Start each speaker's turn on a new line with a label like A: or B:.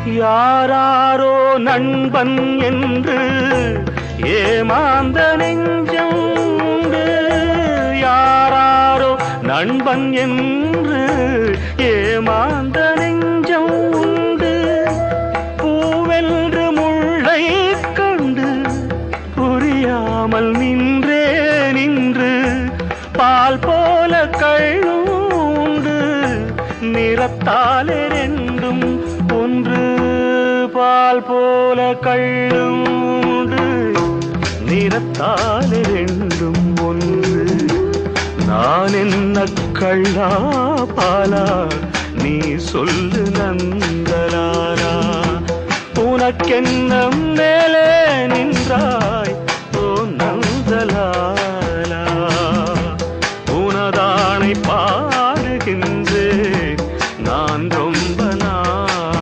A: யாராரோ நண்பன் என்று ஏமாந்த நெஞ்சம் உண்டு. யாராரோ நண்பன் என்று ஏமாந்த நெஞ்சம் உண்டு. பூவென்று முள்ளை கண்டு புரியாமல் நின்றே நின்று பால் போல கள்ளுண்டு. நிறத்தாலே ரெண்டும் ஒன்று, பால் போல கள்ளுண்டு. நிறத்தாலே ரெண்டும் ஒன்று. நான் என்ன கள்ளா பாலா, நீ சொல்லு நந்தலாரா. உனக்கென்ன மேலே